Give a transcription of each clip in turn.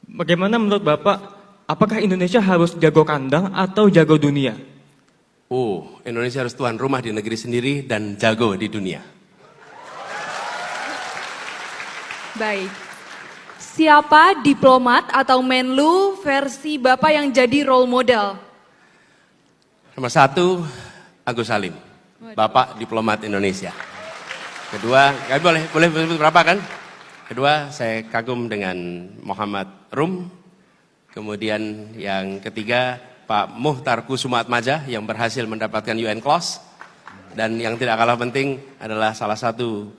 Bagaimana menurut Bapak, apakah Indonesia harus jago kandang atau jago dunia? Indonesia harus tuan rumah di negeri sendiri dan jago di dunia. Baik. Siapa diplomat atau Menlu versi Bapak yang jadi role model? Nomor 1, Agus Salim, Bapak diplomat Indonesia. Kedua, boleh berapa kan? Kedua, saya kagum dengan Muhammad Rum. Kemudian yang ketiga, Pak Muhtar Kusumaatmadja yang berhasil mendapatkan UN Clause. Dan yang tidak kalah penting adalah salah satu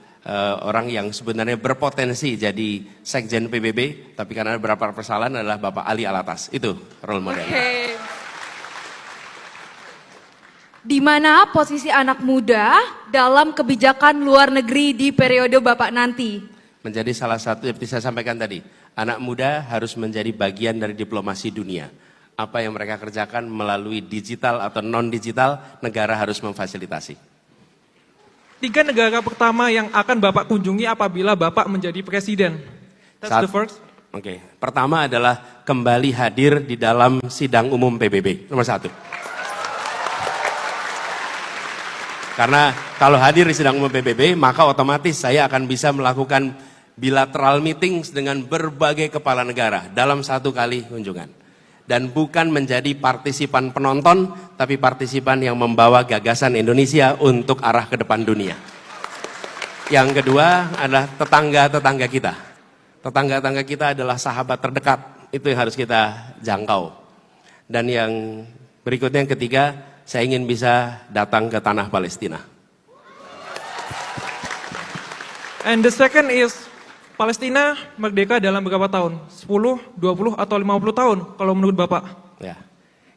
orang yang sebenarnya berpotensi jadi Sekjen PBB, tapi karena ada beberapa persoalan adalah Bapak Ali Alatas. Itu role model. Oke. Di mana posisi anak muda dalam kebijakan luar negeri di periode Bapak nanti? Menjadi salah satu, seperti saya sampaikan tadi, anak muda harus menjadi bagian dari diplomasi dunia. Apa yang mereka kerjakan melalui digital atau non-digital, negara harus memfasilitasi. 3 negara pertama yang akan Bapak kunjungi apabila Bapak menjadi presiden. That's the first. Oke. Pertama adalah kembali hadir di dalam sidang umum PBB, nomor 1. Karena kalau hadir di sidang umum PBB, maka otomatis saya akan bisa melakukan bilateral meetings dengan berbagai kepala negara dalam 1 kali kunjungan. Dan bukan menjadi partisipan penonton, tapi partisipan yang membawa gagasan Indonesia untuk arah ke depan dunia. Yang kedua adalah tetangga-tetangga kita. Tetangga-tetangga kita adalah sahabat terdekat, itu yang harus kita jangkau. Dan yang berikutnya, yang ketiga, saya ingin bisa datang ke tanah Palestina. And the second is, Palestina merdeka dalam berapa tahun? 10, 20, atau 50 tahun kalau menurut Bapak? Ya,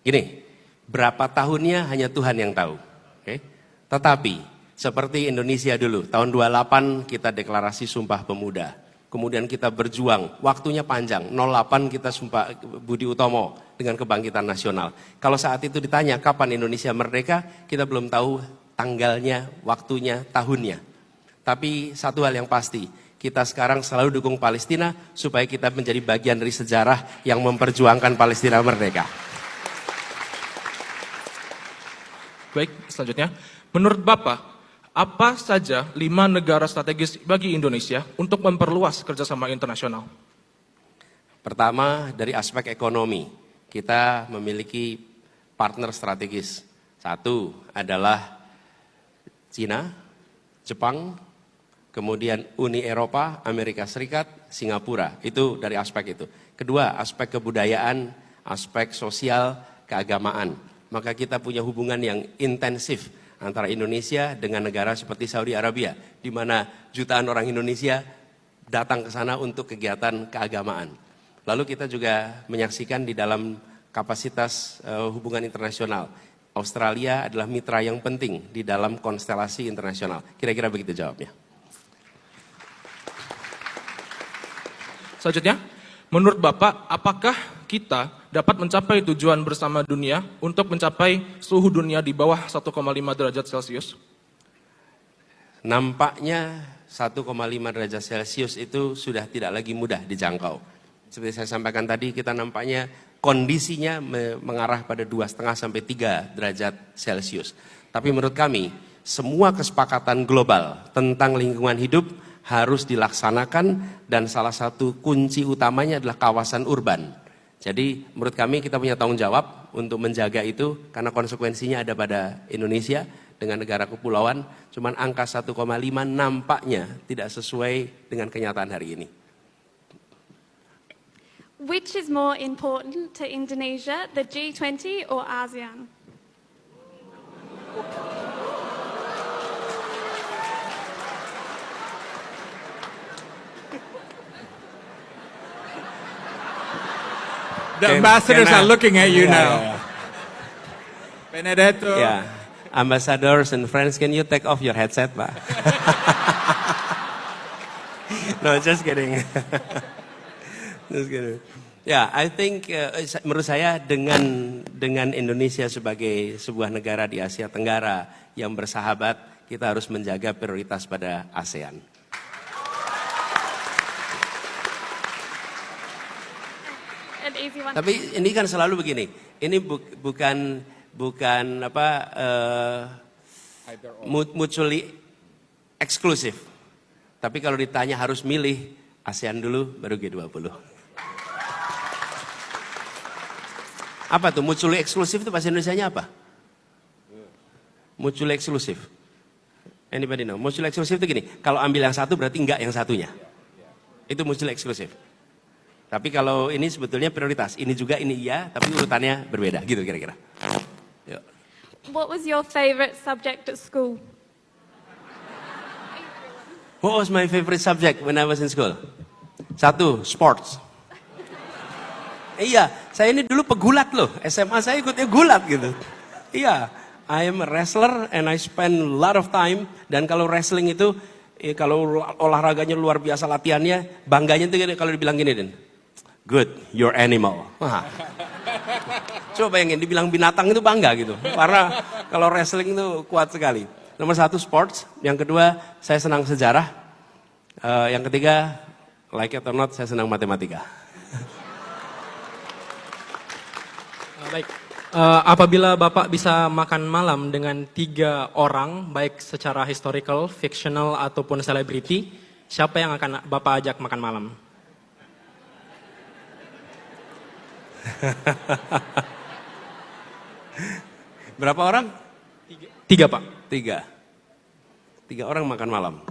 gini, berapa tahunnya hanya Tuhan yang tahu. Oke? Tetapi, seperti Indonesia dulu, tahun 28 kita deklarasi Sumpah Pemuda. Kemudian kita berjuang, waktunya panjang, 08 kita Sumpah Budi Utomo dengan Kebangkitan Nasional. Kalau saat itu ditanya kapan Indonesia merdeka, kita belum tahu tanggalnya, waktunya, tahunnya. Tapi satu hal yang pasti, kita sekarang selalu dukung Palestina supaya kita menjadi bagian dari sejarah yang memperjuangkan Palestina merdeka. Baik, selanjutnya, menurut Bapak, apa saja 5 negara strategis bagi Indonesia untuk memperluas kerjasama internasional? Pertama, dari aspek ekonomi, kita memiliki partner strategis. 1 adalah Cina, Jepang, kemudian Uni Eropa, Amerika Serikat, Singapura. Itu dari aspek itu. Kedua, aspek kebudayaan, aspek sosial, keagamaan. Maka kita punya hubungan yang intensif antara Indonesia dengan negara seperti Saudi Arabia, di mana jutaan orang Indonesia datang ke sana untuk kegiatan keagamaan. Lalu kita juga menyaksikan di dalam kapasitas hubungan internasional, Australia adalah mitra yang penting di dalam konstelasi internasional. Kira-kira begitu jawabnya. Selanjutnya, menurut Bapak, apakah kita dapat mencapai tujuan bersama dunia untuk mencapai suhu dunia di bawah 1,5 derajat Celcius? Nampaknya 1,5 derajat Celcius itu sudah tidak lagi mudah dijangkau. Seperti saya sampaikan tadi, kita nampaknya kondisinya mengarah pada 2,5 sampai 3 derajat Celcius. Tapi menurut kami, semua kesepakatan global tentang lingkungan hidup harus dilaksanakan dan salah satu kunci utamanya adalah kawasan urban. Jadi menurut kami kita punya tanggung jawab untuk menjaga itu karena konsekuensinya ada pada Indonesia dengan negara kepulauan. Cuman angka 1,5 nampaknya tidak sesuai dengan kenyataan hari ini. Which is more important to Indonesia, the G20 or ASEAN? The ambassadors are looking at you now. Yeah. Benedetto. Yeah. Ambassadors and friends, can you take off your headset, Pak? No, just kidding. Just kidding. Ya, I think menurut saya dengan Indonesia sebagai sebuah negara di Asia Tenggara yang bersahabat, kita harus menjaga prioritas pada ASEAN. an easy one. Tapi ini kan selalu begini. Ini bukan apa mutually eksklusif. Tapi kalau ditanya harus milih ASEAN dulu baru G20. Apa tuh mutually eksklusif itu bahasa Indonesianya apa? Mutually eksklusif. Anybody know? Mutually eksklusif itu gini, kalau ambil yang satu berarti enggak yang satunya. Itu mutually eksklusif. Tapi kalau ini sebetulnya prioritas. Ini juga, ini iya, tapi urutannya berbeda. Gitu kira-kira. Yuk. What was your favorite subject at school? What was my favorite subject when I was in school? Satu, sports. Iya, saya ini dulu pegulat loh. SMA saya ikutnya gulat gitu. Iya, I am a wrestler and I spend a lot of time. Dan kalau wrestling itu, kalau olahraganya luar biasa latihannya, bangganya itu kalau dibilang gini, Den. Good, you're animal. Wah. Coba bayangin, dibilang binatang itu bangga gitu. Karena kalau wrestling itu kuat sekali. Nomor satu sports, yang kedua saya senang sejarah. Yang ketiga, like it or not, saya senang matematika. Baik, apabila Bapak bisa makan malam dengan 3 orang, baik secara historical, fictional, ataupun selebriti, siapa yang akan Bapak ajak makan malam? Berapa orang? 3, Pak. 3 orang makan malam.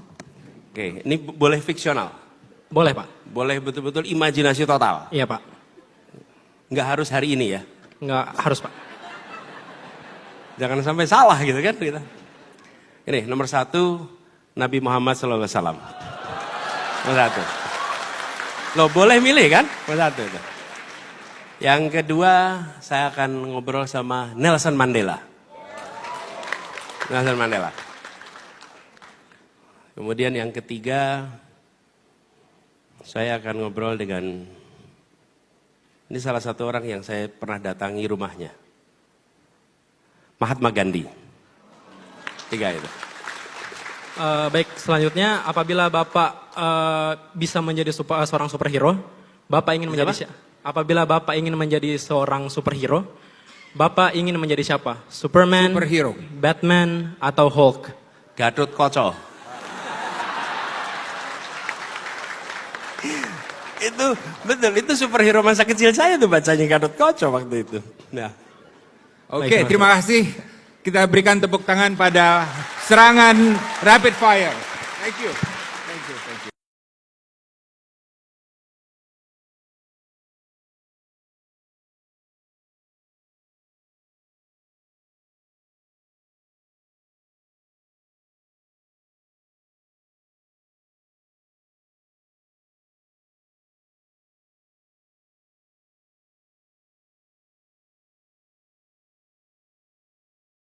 Oke, ini boleh fiksional? Boleh, Pak. Boleh betul-betul imajinasi total? Iya, Pak. Nggak harus hari ini ya? Nggak harus, Pak. Jangan sampai salah gitu kan kita. Ini nomor 1, Nabi Muhammad SAW. Nomor 1. Loh boleh milih kan? Nomor 1 itu. Yang kedua, saya akan ngobrol sama Nelson Mandela. Nelson Mandela. Kemudian yang ketiga, saya akan ngobrol dengan, ini salah satu orang yang saya pernah datangi rumahnya. Mahatma Gandhi. 3 itu. Baik, selanjutnya apabila Bapak bisa menjadi seorang superhero, Bapak ingin menjadi siapa? Apabila Bapak ingin menjadi seorang superhero, Bapak ingin menjadi siapa? Superman, Superhero. Batman, atau Hulk? Gatot Koco. Itu betul, itu superhero masa kecil saya tuh bacanya Gatot Koco waktu itu. Nah. Oke, terima kasih. Kita berikan tepuk tangan pada serangan rapid fire. Thank you.